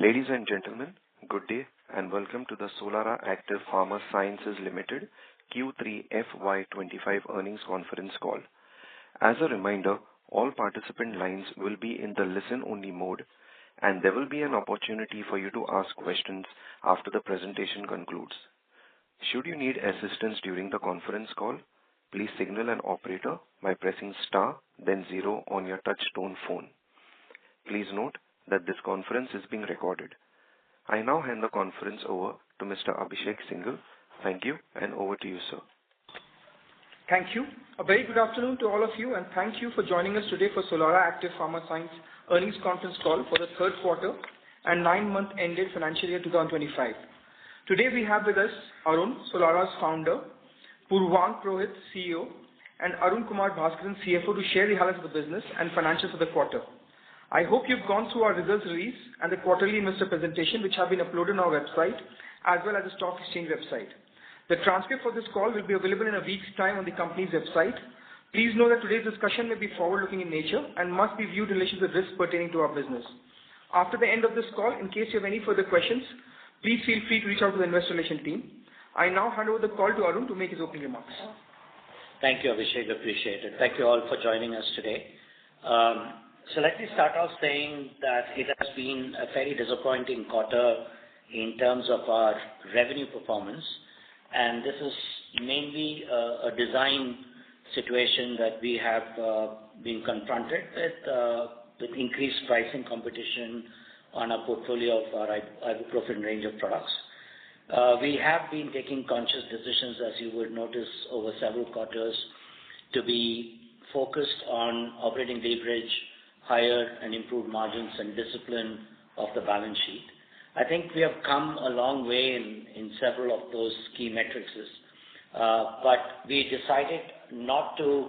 Ladies and gentlemen, good day and welcome to the Solara Active Pharma Sciences Limited Q3 FY’25 earnings conference call. As a reminder, all participant lines will be in the listen-only mode, and there will be an opportunity for you to ask questions after the presentation concludes. Should you need assistance during the conference call, please signal an operator by pressing star, then 0 on your touch-tone phone. Please note that this conference is being recorded. I now hand the conference over to Mr. Abhishek Singhal. Thank you, and over to you, sir. Thank you. A very good afternoon to all of you, and thank you for joining us today for Solara Active Pharma Science earnings conference call for the third quarter and 9-month ended financial year 2025. Today we have with us Arun, Solara's founder, Purvang Purohit, CEO, and Arun Kumar Bhaskaran, CFO, to share the highlights of the business and financials for the quarter. I hope you've gone through our results release and the quarterly investor presentation, which have been uploaded on our website as well as the stock exchange website. The transcript for this call will be available in a week's time on the company's website. Please know that today's discussion may be forward-looking in nature and must be viewed in relation to the risks pertaining to our business. After the end of this call, in case you have any further questions, please feel free to reach out to the investor relations team. I now hand over the call to Arun to make his opening remarks. Thank you, Abhishek. Appreciate it. Thank you all for joining us today. So let me start off saying that it has been a very disappointing quarter in terms of our revenue performance, and this is mainly a design situation that we have been confronted with increased pricing competition on our portfolio of our ibuprofen range of products. We have been taking conscious decisions, as you would notice, over several quarters to be focused on operating leverage, higher and improved margins, and discipline of the balance sheet. I think we have come a long way in several of those key metrics, but we decided not to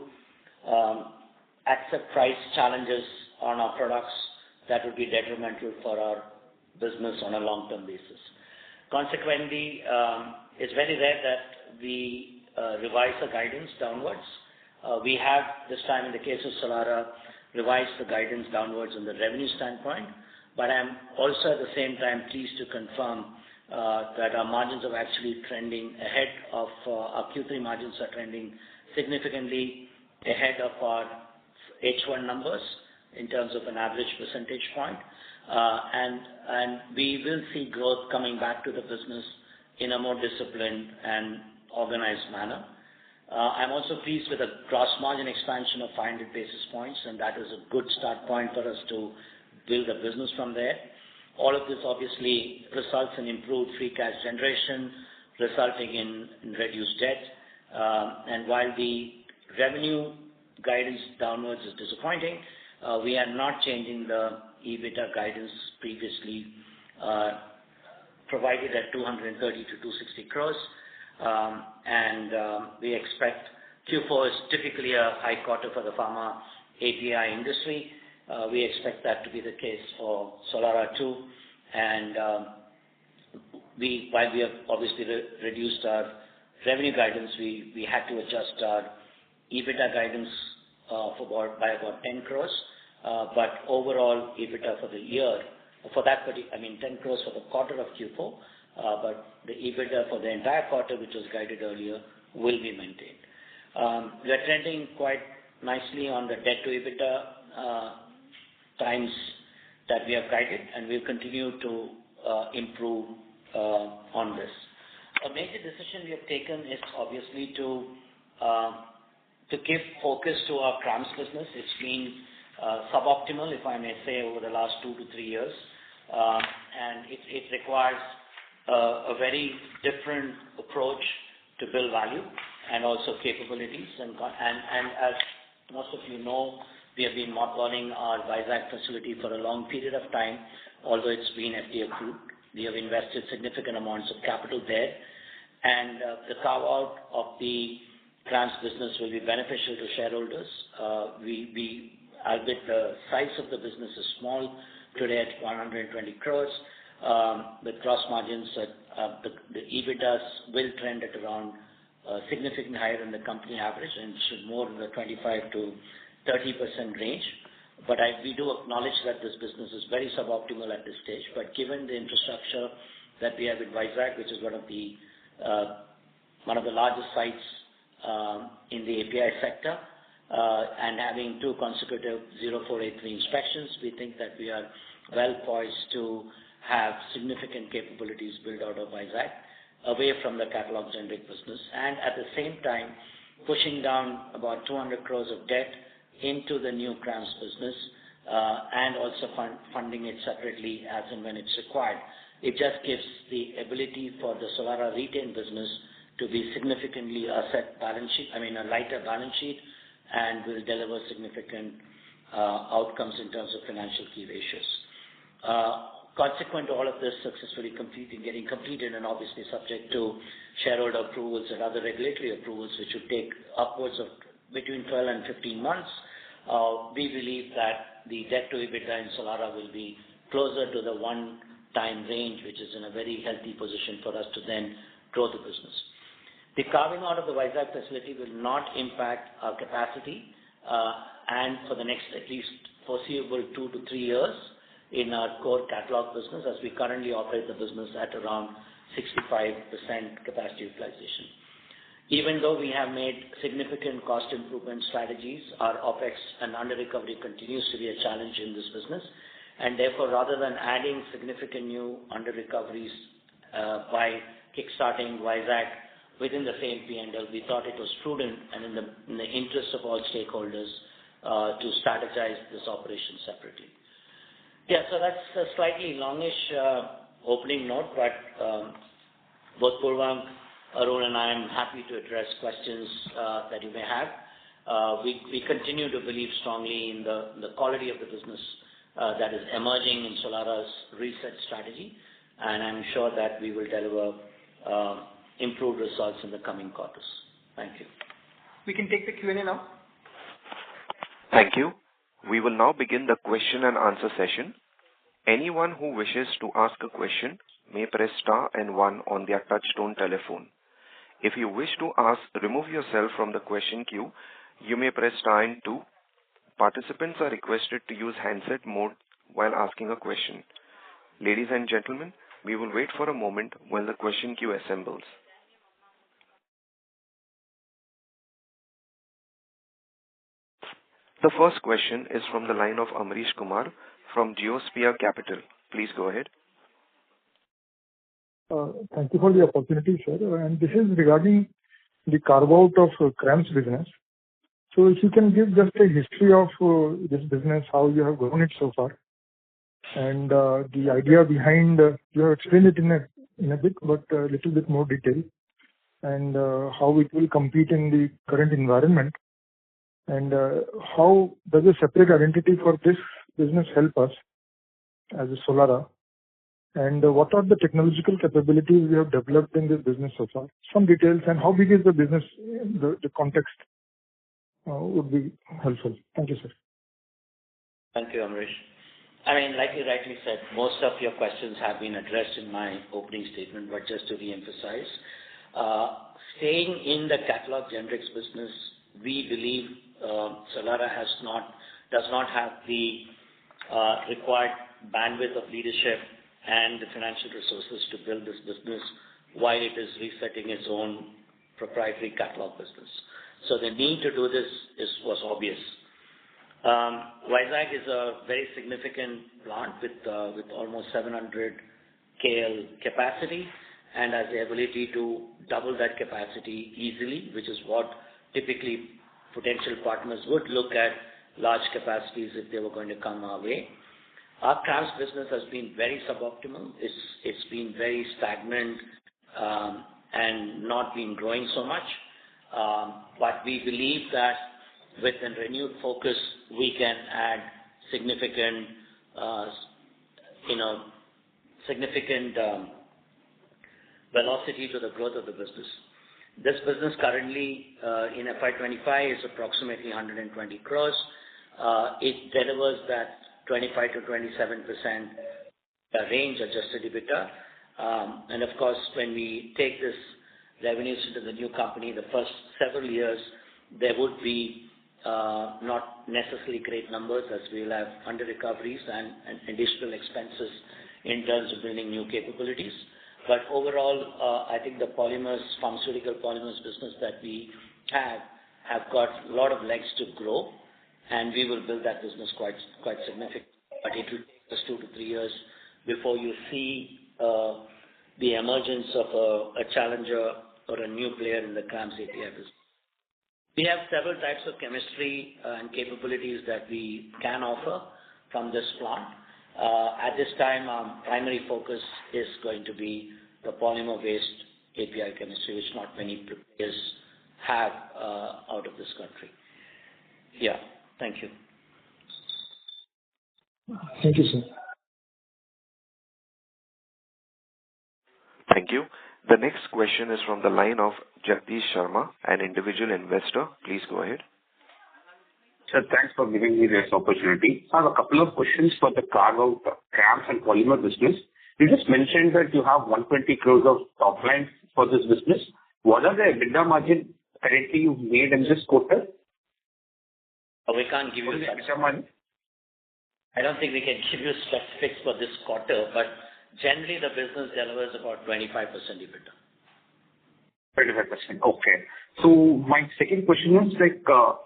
accept price challenges on our products that would be detrimental for our business on a long-term basis. Consequently, it's very rare that we revise the guidance downwards. We have, this time in the case of Solara, revised the guidance downwards on the revenue standpoint, but I'm also at the same time pleased to confirm that our margins are actually trending ahead of our Q3 margins are trending significantly ahead of our H1 numbers in terms of an average percentage point, and we will see growth coming back to the business in a more disciplined and organized manner. I'm also pleased with the gross margin expansion of 500 basis points, and that is a good start point for us to build a business from there. All of this obviously results in improved free cash generation, resulting in reduced debt. And while the revenue guidance downwards is disappointing, we are not changing the EBITDA guidance previously provided at 230 to 260 crores. And we expect Q4 is typically a high quarter for the pharma API industry. We expect that to be the case for Solara too. And while we have obviously reduced our revenue guidance, we had to adjust our EBITDA guidance by about 10 crores. But overall EBITDA for the year, for that 10 crores for the quarter of Q4, but the EBITDA for the entire quarter, which was guided earlier, will be maintained. We are trending quite nicely on the debt to EBITDA times that we have guided, and we'll continue to improve on this. A major decision we have taken is obviously to give focus to our CRAMS business. It's been suboptimal, if I may say, over the last 2 to 3 years, and it requires a very different approach to build value and also capabilities. And as most of you know, we have been mothballing our Vizag facility for a long period of time, although it's been FDA approved. We have invested significant amounts of capital there, and the carve-out of the CRAMS business will be beneficial to shareholders. Albeit the size of the business is small, today at 120 crores, with gross margins at the EBITDAs will trend at around significantly higher than the company average and should more in the 25 to 30% range. But we do acknowledge that this business is very suboptimal at this stage. But given the infrastructure that we have in Vizag, which is one of the largest sites in the API sector, and having 2 consecutive 0483 inspections, we think that we are well poised to have significant capabilities built out of Vizag away from the catalog generic business, and at the same time pushing down about 200 crores of debt into the new CRAMS business, and also funding it separately as and when it's required. It just gives the ability for the Solara retained business to be significantly a lighter balance sheet, and will deliver significant outcomes in terms of financial key ratios. Consequent to all of this successfully getting completed, and obviously subject to shareholder approvals and other regulatory approvals, which would take upwards of between 12 and 15 months, we believe that the debt to EBITDA in Solara will be closer to the 1-time range, which is in a very healthy position for us to then grow the business. The carving out of the Vizag facility will not impact our capacity, and for the next at least foreseeable 2 to 3 years in our core catalog business, as we currently operate the business at around 65% capacity utilization. Even though we have made significant cost improvement strategies, our OPEX and under-recovery continues to be a challenge in this business, and therefore, rather than adding significant new under-recoveries by kickstarting Vizag within the same P&L, we thought it was prudent and in the interest of all stakeholders to strategize this operation separately. Yeah, so that's a slightly longish opening note, but both Purvang, Arun, and I am happy to address questions that you may have. We continue to believe strongly in the quality of the business that is emerging in Solara's reset strategy, and I'm sure that we will deliver improved results in the coming quarters. Thank you. We can take the Q&A now. Thank you. We will now begin the question and answer session. Anyone who wishes to ask a question may press star and 1 on their touchtone telephone. If you wish to remove yourself from the question queue, you may press star and 2. Participants are requested to use handset mode while asking a question. Ladies and gentlemen, we will wait for a moment while the question queue assembles. The first question is from the line of Amrish Kumar from Geosphere Capital. Please go ahead. Thank you for the opportunity, sir. And this is regarding the carve-out of CRAMS business. So if you can give just a history of this business, how you have grown it so far, and the idea behind, you have explained it in a bit, but a little bit more detail, and how it will compete in the current environment. And how does a separate identity for this business help us as a Solara? And what are the technological capabilities we have developed in this business so far? Some details, and how big is the business, the context would be helpful. Thank you, sir. Thank you, Amrish. I mean, like you rightly said, most of your questions have been addressed in my opening statement, but just to re-emphasize, staying in the catalog generics business, we believe Solara does not have the required bandwidth of leadership and the financial resources to build this business while it is resetting its own proprietary catalog business. So the need to do this was obvious. Vizag is a very significant plant with almost 700 KL capacity, and has the ability to double that capacity easily, which is what typically potential partners would look at large capacities if they were going to come our way. Our CRAMS business has been very suboptimal. It's been very stagnant and not been growing so much. But we believe that with a renewed focus, we can add significant velocity to the growth of the business. This business currently in FY'25 is approximately 120 crores. It delivers that 25 to 27% range adjusted EBITDA. And of course, when we take this revenues into the new company, the first several years, there would be not necessarily great numbers, as we'll have under recoveries and additional expenses in terms of building new capabilities. But overall, I think the pharmaceutical polymers business that we have got a lot of legs to grow, and we will build that business quite significant. But it will take us 2 to 3 years before you see the emergence of a challenger or a new player in the CRAMS API business. We have several types of chemistry and capabilities that we can offer from this plant. At this time, our primary focus is going to be the polymer-based API chemistry, which not many players have out of this country. Yeah. Thank you. Thank you, sir. Thank you. The next question is from the line of Jagdish Sharma, an individual investor. Please go ahead. Sir, thanks for giving me this opportunity. I have a couple of questions for the carve-out CRAMS and polymer business. You just mentioned that you have 120 crores of top line for this business. What are the EBITDA margin currently you've made in this quarter? We can't give you EBITDA margin? I don't think we can give you specifics for this quarter, but generally the business delivers about 25% EBITDA. 25%. Okay. So my second question is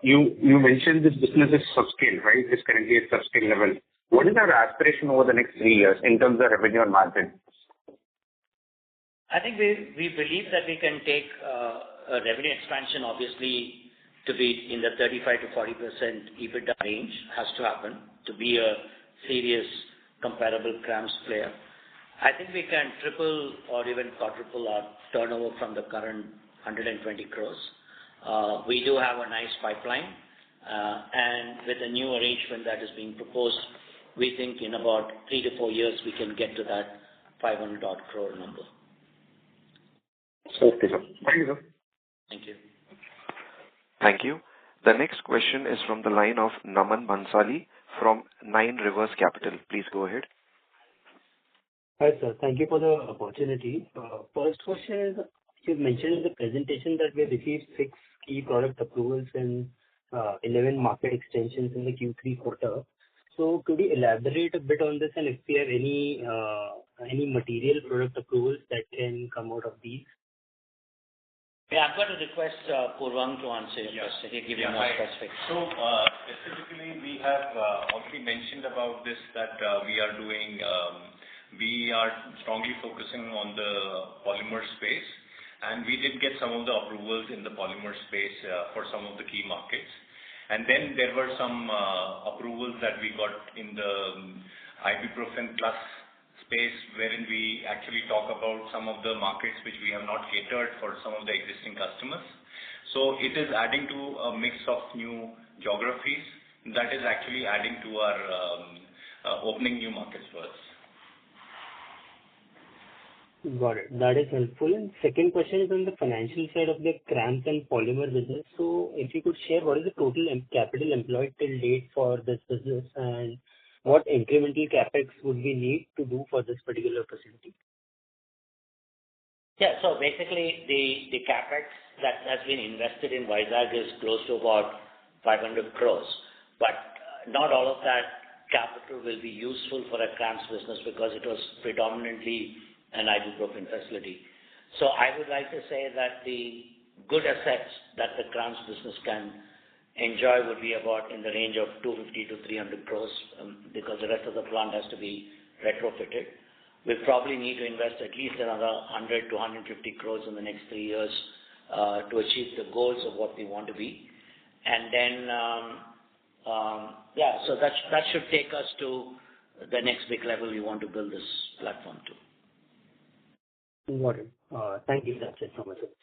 you mentioned this business is subscale, right? It's currently at subscale level. What is our aspiration over the next 3 years in terms of revenue and margin? I think we believe that we can take a revenue expansion, obviously, to be in the 35 to 40% EBITDA range has to happen to be a serious comparable CRAMS player. I think we can triple or even quadruple our turnover from the current 120 crores. We do have a nice pipeline, and with a new arrangement that is being proposed, we think in about 3 to 4 years we can get to that 500 odd crore number. Okay, sir. Thank you, sir. Thank you. Thank you. The next question is from the line of Naman Bhansali from Nine Rivers Capital. Please go ahead. Hi, sir. Thank you for the opportunity. First question is, you mentioned in the presentation that we have received 6 key product approvals and 11 market extensions in the Q3 quarter. So could you elaborate a bit on this, and if we have any material product approvals that can come out of these? Yeah, I'm going to request Purvang to answer your question. He'll give you more specifics. So, specifically, we have already mentioned about this, that we are strongly focusing on the polymer space, and we did get some of the approvals in the polymer space for some of the key markets. And then there were some approvals that we got in the ibuprofen plus space, wherein we actually talk about some of the markets which we have not catered for some of the existing customers. So it is adding to a mix of new geographies that is actually adding to our opening new markets for us. Got it. That is helpful. And second question is on the financial side of the CRAMS and polymer business. So if you could share what is the total capital employed till date for this business, and what incremental capex would we need to do for this particular facility? Yeah, so basically the capex that has been invested in Vizag is close to about 500 crores. But not all of that capital will be useful for a CRAMS business because it was predominantly an ibuprofen facility. So I would like to say that the good assets that the CRAMS business can enjoy would be about in the range of 250 to 300 crores because the rest of the plant has to be retrofitted. We probably need to invest at least another 100 to 150 crores in the next 3 years to achieve the goals of what we want to be. And then, so that should take us to the next big level we want to build this platform to. Got it. Thank you. That's it from my side.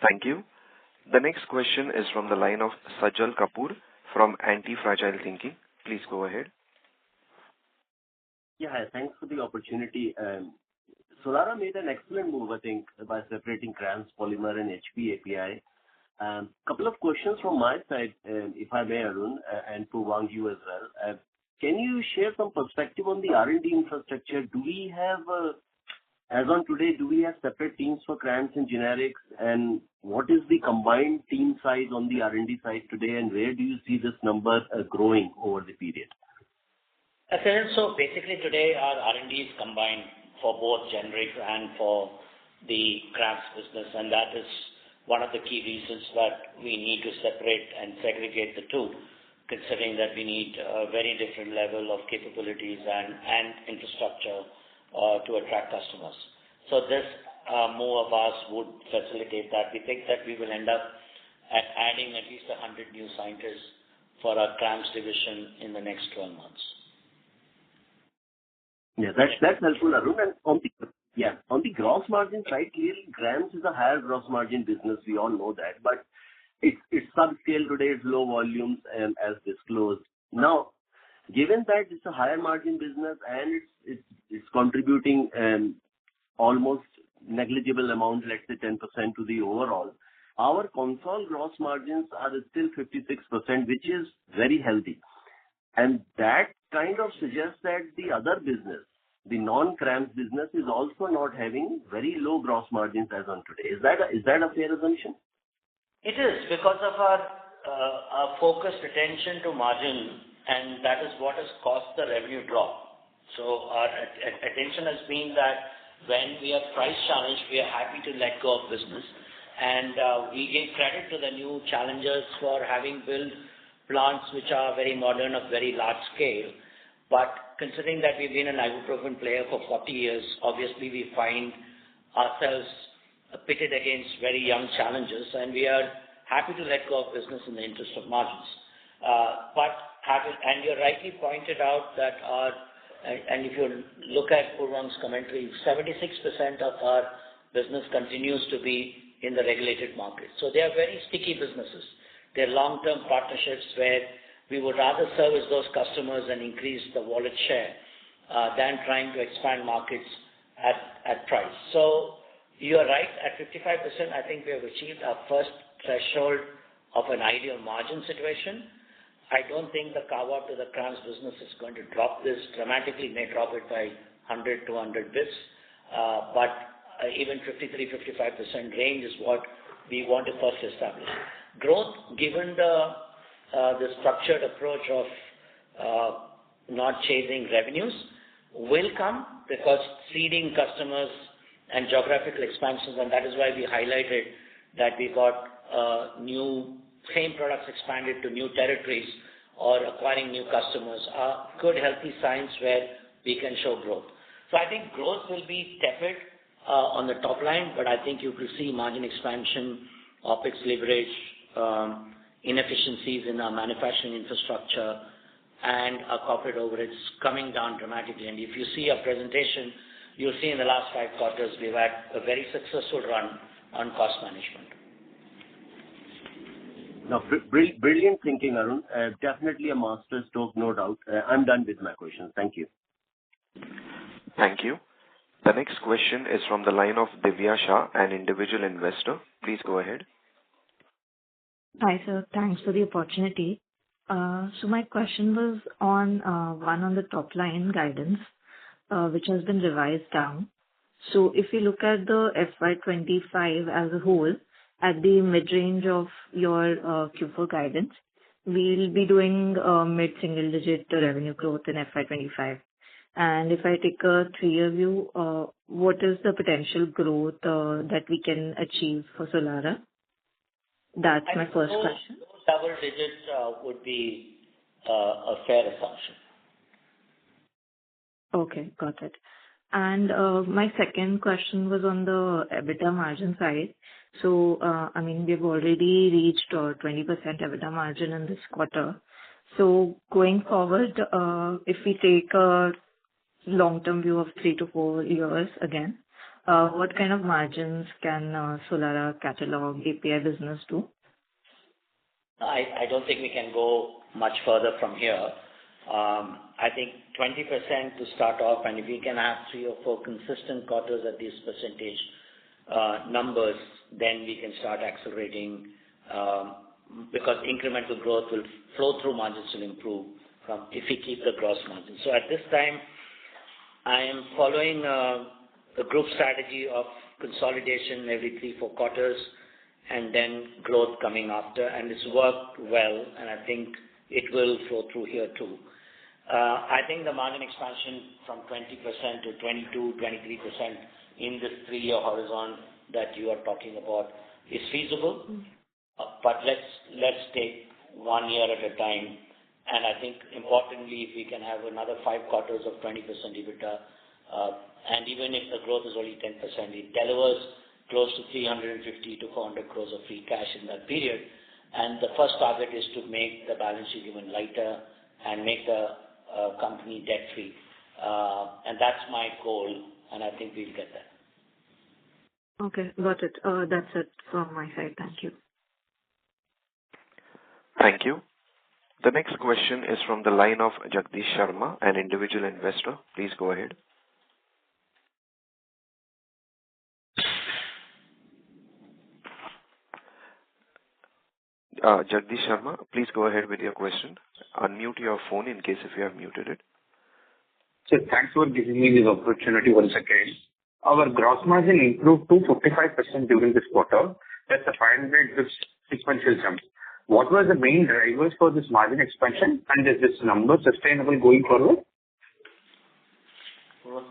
Thank you. The next question is from the line of Sajal Kapoor from Anti-Fragile Thinking. Please go ahead. Yeah, thanks for the opportunity. Solara made an excellent move, I think, by separating CRAMS, polymer, and HP API. Couple of questions from my side, if I may, Arun, and Purvang, you as well. Can you share some perspective on the R&D infrastructure? Do we have As on today, do we have separate teams for CRAMS and generics? And what is the combined team size on the R&D side today, and where do you see this number growing over the period? So basically today our R&D is combined for both generics and for the CRAMS business, and that is one of the key reasons that we need to separate and segregate the two, considering that we need a very different level of capabilities and infrastructure to attract customers. So this move of ours would facilitate that. We think that we will end up at adding at least 100 new scientists for our CRAMS division in the next 12 months. Yeah, that's helpful, Arun. And on the gross margin side, clearly CRAMS is a higher gross margin business. We all know that, but it's subscale today. It's low volumes, as disclosed. Now, given that it's a higher margin business and it's contributing almost negligible amount, let's say 10% to the overall, our Concall gross margins are still 56%, which is very healthy. And that kind of suggests that the other business, the non-CRAMS business, is also not having very low gross margins as on today. Is that a fair assumption? It is, because of our focused attention to margin, and that is what has caused the revenue drop. So our attention has been that when we are price challenged, we are happy to let go of business, and we give credit to the new challengers for having built plants which are very modern, of very large scale. But considering that we've been an ibuprofen player for 40 years, obviously we find ourselves pitted against very young challengers, and we are happy to let go of business in the interest of margins. And you rightly pointed out that and if you look at Purvan's commentary, 76% of our business continues to be in the regulated market. So they are very sticky businesses. They're long-term partnerships where we would rather service those customers and increase the wallet share than trying to expand markets at price. So you are right, at 55%, I think we have achieved our first threshold of an ideal margin situation. I don't think the carve-out to the CRAMS business is going to drop this dramatically, may drop it by 100, 200 bits, but even 53-55% range is what we want to first establish. Growth, given the structured approach of not chasing revenues, will come because seeding customers and geographical expansions, and that is why we highlighted that we got new same products expanded to new territories or acquiring new customers are good, healthy signs where we can show growth. So I think growth will be tepid on the top line, but I think you will see margin expansion, OPEX leverage, inefficiencies in our manufacturing infrastructure, and our corporate overheads coming down dramatically. And if you see our presentation, you'll see in the last 5 quarters we've had a very successful run on cost management. No, brilliant thinking, Arun. Definitely a master stroke, no doubt. I'm done with my questions. Thank you. Thank you. The next question is from the line of Divya Shah, an individual investor. Please go ahead. Hi, sir. Thanks for the opportunity. So my question was on the top line guidance, which has been revised down. So if you look at the FY'25 as a whole, at the mid-range of your Q4 guidance, we'll be doing mid-single digit revenue growth in FY'25. And if I take a 3-year view, what is the potential growth that we can achieve for Solara? That's my first question. Double digits would be a fair assumption. Okay, got it. And my second question was on the EBITDA margin side. So, I mean, we've already reached 20% EBITDA margin in this quarter. So going forward, if we take a long-term view of 3 to 4 years again, what kind of margins can Solara catalog API business do? I don't think we can go much further from here. I think 20% to start off, and if we can have 3 or 4 consistent quarters at these percentage numbers, then we can start accelerating because incremental growth will flow through, margins will improve if we keep the gross margin. So at this time, I am following a a group strategy of consolidation every 3-4 quarters and then growth coming after, and it's worked well, and I think it will flow through here too. I think the margin expansion from 20% to 22, 23% in this 3-year horizon that you are talking about is feasible, but let's take 1 year at a time. And I think importantly, if we can have another 5 quarters of 20% EBITDA, and even if the growth is only 10%, it delivers close to 350 to 400 crores of free cash in that period. And the first target is to make the balance sheet even lighter and make the company debt-free. And that's my goal, and I think we'll get there. Okay, got it. That's it from my side. Thank you. Thank you. The next question is from the line of Jagdish Sharma, an individual investor. Please go ahead. Jagdish Sharma, please go ahead with your question. Unmute your phone in case if you have muted it. So thanks for giving me this opportunity once again. Our gross margin improved to 55% during this quarter. That's a 500 sequential jump. What were the main drivers for this margin expansion, and is this number sustainable going forward?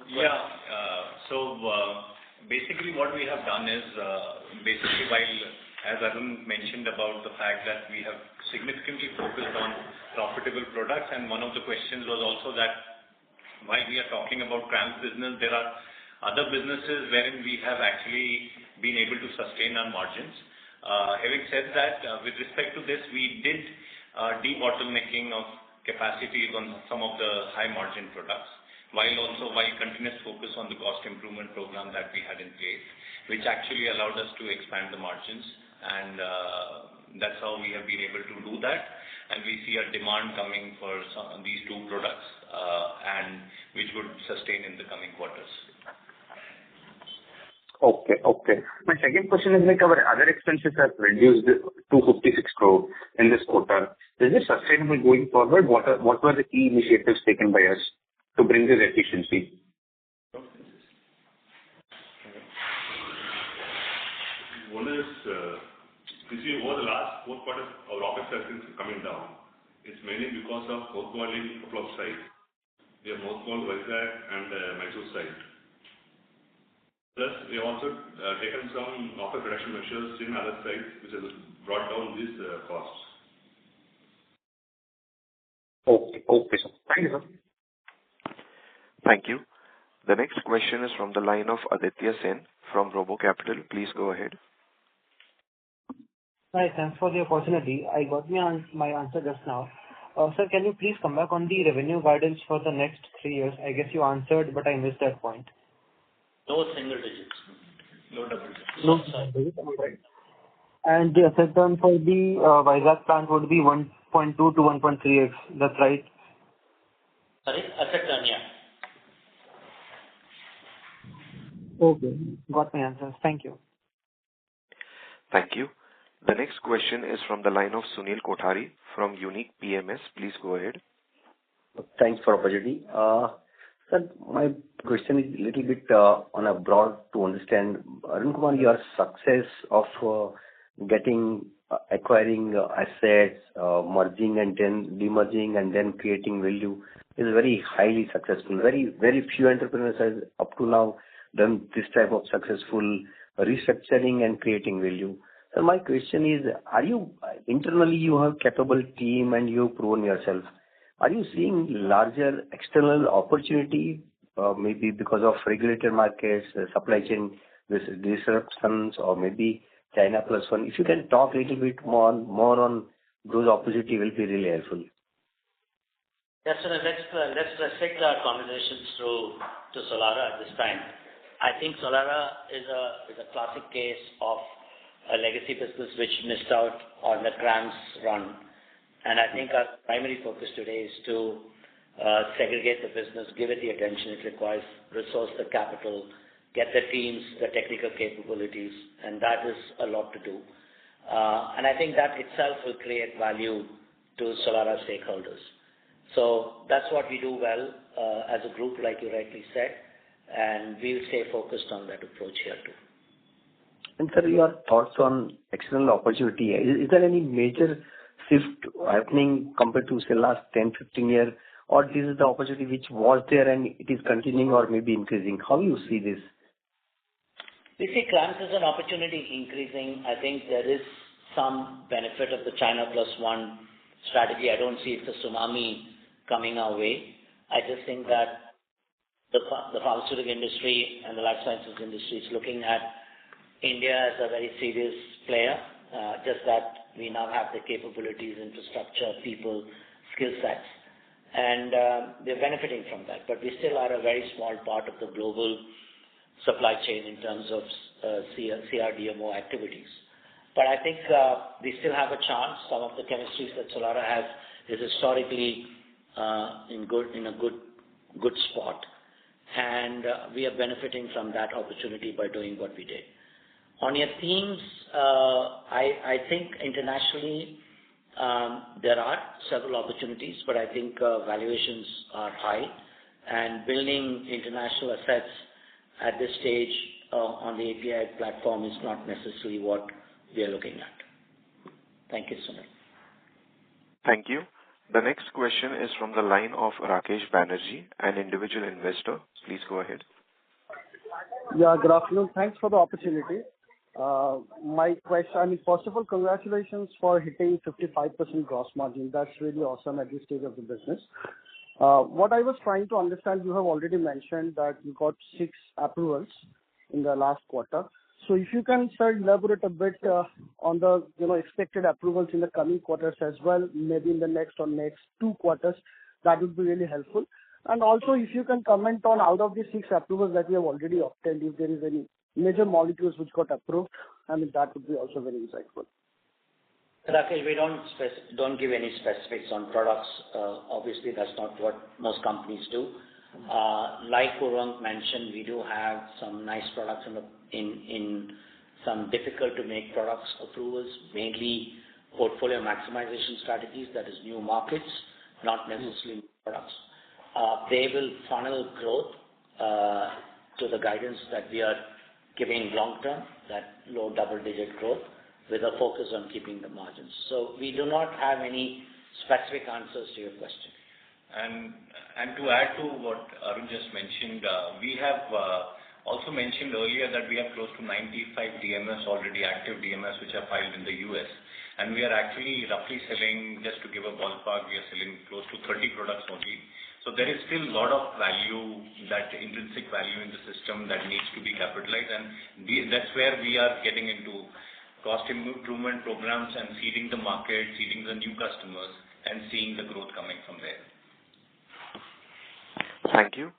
Yeah. So basically what we have done is, while, as Arun mentioned about the fact that we have significantly focused on profitable products, and one of the questions was also that while we are talking about CRAMS business, there are other businesses wherein we have actually been able to sustain our margins. Having said that, with respect to this, we did debottlenecking of capacities on some of the high margin products, while continuous focus on the cost improvement program that we had in place, which actually allowed us to expand the margins, and that's how we have been able to do that. And we see a demand coming for these two products, and which would sustain in the coming quarters. Okay. My second question is, like, our other expenses have reduced to 56 crore in this quarter. Is this sustainable going forward? What were the key initiatives taken by us to bring this efficiency? One is, you see, over the last 4 quarters, our OpEx has been coming down. It's mainly because of mothballing a couple of sites. We have mothballed Vizag and Mysore site. Plus, we have also taken some OpEx reduction measures in other sites, which has brought down these costs. Okay, sir. Thank you, sir. Thank you. The next question is from the line of Aditya Sen from Robo Capital. Please go ahead. Hi, thanks for the opportunity. I got my answer just now. Sir, can you please come back on the revenue guidance for the next 3 years? I guess you answered, but I missed that point. Low single digits. Low double digits. Low single digits, right. And the asset turn for the Vizag plant would be 1.2 to 1.3x. That's right? Sorry? Asset turn, yeah. Okay. Got my answers. Thank you. Thank you. The next question is from the line of Sunil Kothari from Unique PMS. Please go ahead. Thanks for opportunity. Sir, my question is a little bit on a broad to understand. Arun Kumar, your success of acquiring assets, merging and then demerging and then creating value is very highly successful. Very, very few entrepreneurs have up to now done this type of successful restructuring and creating value. So my question is, internally you have capable team and you have proven yourself. Are you seeing larger external opportunity, maybe because of regulated markets, supply chain disruptions, or maybe China plus one? If you can talk a little bit more on those opportunities, will be really helpful. Yes, sir. Let's restrict our conversations to Solara at this time. I think Solara is a classic case of a legacy business which missed out on the CRAMS run. And I think our primary focus today is to segregate the business, give it the attention it requires, resource the capital, get the teams, the technical capabilities, and that is a lot to do. And I think that itself will create value to Solara stakeholders. So that's what we do well as a group, like you rightly said. and we'll stay focused on that approach here too. And sir, your thoughts on external opportunity. Is there any major shift happening compared to, say, last 10, 15 years, or this is the opportunity which was there and it is continuing or maybe increasing? How do you see this? We see CRAMS as an opportunity increasing. I think there is some benefit of the China Plus One strategy. I don't see it's a tsunami coming our way. I just think that the pharmaceutical industry and the life sciences industry is looking at India as a very serious player, just that we now have the capabilities, infrastructure, people, skill sets, and we're benefiting from that. But we still are a very small part of the global supply chain in terms of CRDMO activities. But I think we still have a chance. Some of the chemistries that Solara has is historically in a good spot, and we are benefiting from that opportunity by doing what we did. On your themes, I think internationally there are several opportunities, but I think valuations are high, and building international assets at this stage on the API platform is not necessarily what we are looking at. Thank you, Sunil. Thank you. The next question is from the line of Rakesh Banerjee, an individual investor. Please go ahead. Yeah, good afternoon. Thanks for the opportunity. My question, first of all, congratulations for hitting 55% gross margin. That's really awesome at this stage of the business. What I was trying to understand, you have already mentioned that you got 6 approvals in the last quarter. So if you can, sir, elaborate a bit on the expected approvals in the coming quarters as well, maybe in the next 2 quarters, that would be really helpful. And also, if you can comment on out of the 6 approvals that we have already obtained, if there is any major molecules which got approved, that would be also very insightful. Rakesh, we don't give any specifics on products. Obviously, that's not what most companies do. Like Urvang mentioned, we do have some nice products in some difficult to make products approvals, mainly portfolio maximization strategies, that is new markets, not necessarily new products. They will funnel growth to the guidance that we are giving long term, that low double-digit growth, with a focus on keeping the margins. So we do not have any specific answers to your question. And to add to what Arun just mentioned, we have also mentioned earlier that we have close to 95 DMS already, active DMS, which are filed in the US. And we are actually roughly selling, just to give a ballpark, we are selling close to 30 products only. So there is still a lot of value, that intrinsic value in the system that needs to be capitalized, and that's where we are getting into cost improvement programs and seeding the market, seeding the new customers, and seeing the growth coming from there. Thank you.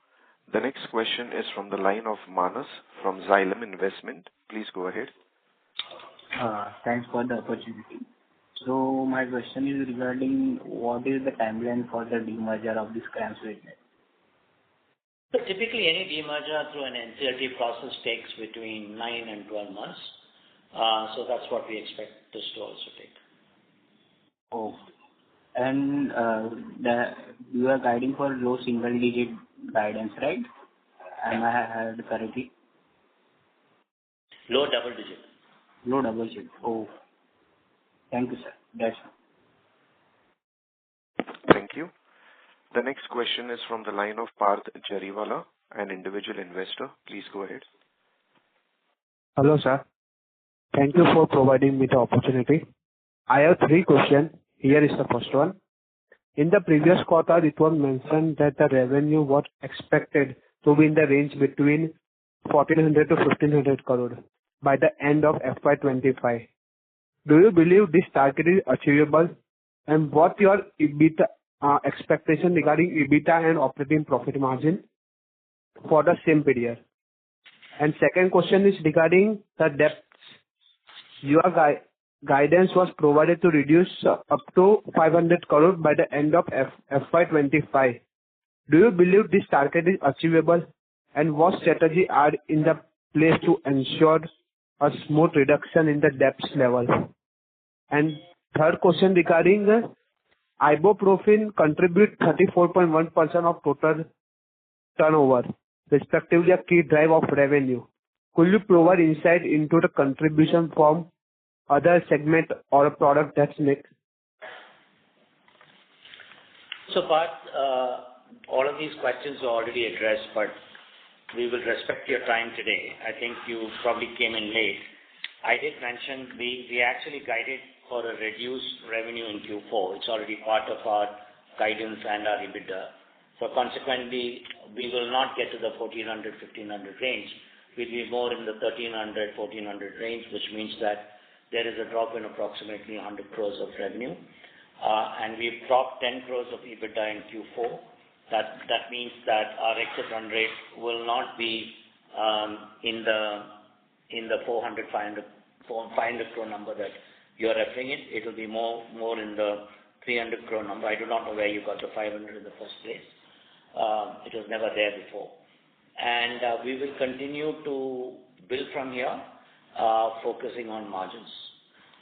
The next question is from the line of Manas from Xylem Investment. Please go ahead. Thanks for the opportunity. So my question is regarding what is the timeline for the demerger of this CRAMS business? So typically any demerger through an NCLT process takes between 9 and 12 months. So that's what we expect this to also take. Oh. And you are guiding for low single digit guidance, right? Am I heard correctly? Low double digit. Low double digit. Oh. Thank you, sir. That's all. Thank you. The next question is from the line of Parth Jariwala, an individual investor. Please go ahead. Hello, sir. Thank you for providing me the opportunity. I have 3 questions. Here is the first one. In the previous quarter, it was mentioned that the revenue was expected to be in the range between 1,400 to 1,500 crore by the end of FY'25. Do you believe this target is achievable? And what your EBITDA expectation regarding EBITDA and operating profit margin for the same period? And second question is regarding the debts. Your guidance was provided to reduce up to 500 crore by the end of FY'25. Do you believe this target is achievable? And what strategy are in the place to ensure a smooth reduction in the debts level? And third question regarding the ibuprofen contribute 34.1% of total turnover. respectively a key driver of revenue. Could you provide insight into the contribution from other segment or a product that's mixed? So, Parth, all of these questions are already addressed, but we will respect your time today. I think you probably came in late. I did mention we actually guided for a reduced revenue in Q4. It's already part of our guidance and our EBITDA. So consequently, we will not get to the 1,400-1,500 range. We'll be more in the 1,300-1,400 range, which means that there is a drop in approximately 100 crores of revenue. And we've dropped 10 crores of EBITDA in Q4. That means that our exit run rate will not be in the 400-500 crore number that you're referring it. It will be more in the 300 crore number. I do not know where you got the 500 in the first place. It was never there before. And we will continue to build from here, focusing on margins.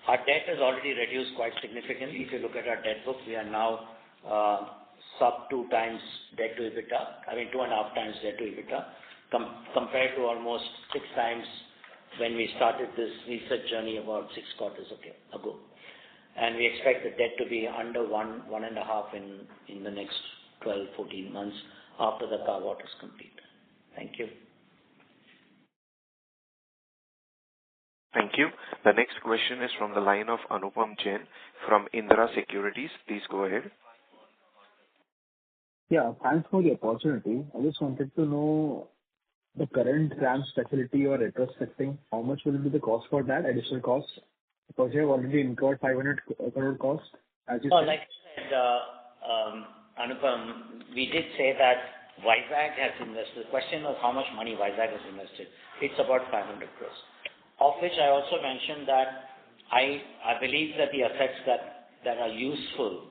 Our debt has already reduced quite significantly. If you look at our debt book, we are now sub 2 times debt to EBITDA. 2.5 times debt to EBITDA, compared to almost 6 times when we started this research journey about 6 quarters ago. And we expect the debt to be under 1.5 in the next 12, 14 months after the carve-out is complete. Thank you. Thank you. The next question is from the line of Anupam Jain from Indra Securities. Please go ahead. Yeah, thanks for the opportunity. I just wanted to know the current CRAMS facility you are retrospecting. How much will be the cost for that, additional cost? Because you have already incurred 500 crore cost, as you said. Like I said, Anupam, we did say that Vizag has invested. The question was how much money Vizag has invested. It's about 500 crores. Of which I also mentioned that I believe that the assets that are useful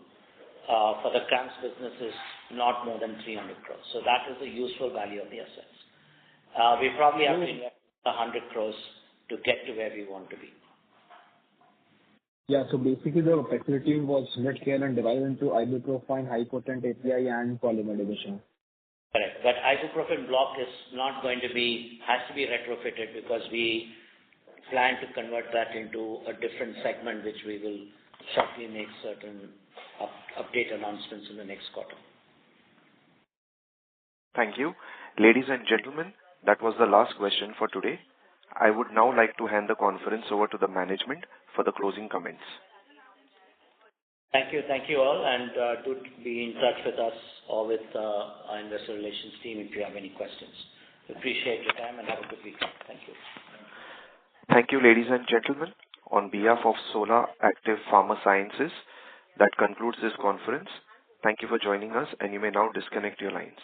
for the CRAMS business is not more than 300 crores. So that is the useful value of the assets. We probably have to invest 100 crores to get to where we want to be. Yeah, so basically the facility was net scale and divided into ibuprofen, high potent API and polymer division. Correct. But ibuprofen block is not going to be, has to be retrofitted because we plan to convert that into a different segment, which we will shortly make certain update announcements in the next quarter. Thank you. Ladies and gentlemen, that was the last question for today. I would now like to hand the conference over to the management for the closing comments. Thank you all, and do be in touch with us or with our investor relations team if you have any questions. We appreciate your time and have a good weekend. Thank you. Thank you, ladies and gentlemen. On behalf of Solara Active Pharma Sciences, that concludes this conference. Thank you for joining us, and you may now disconnect your lines.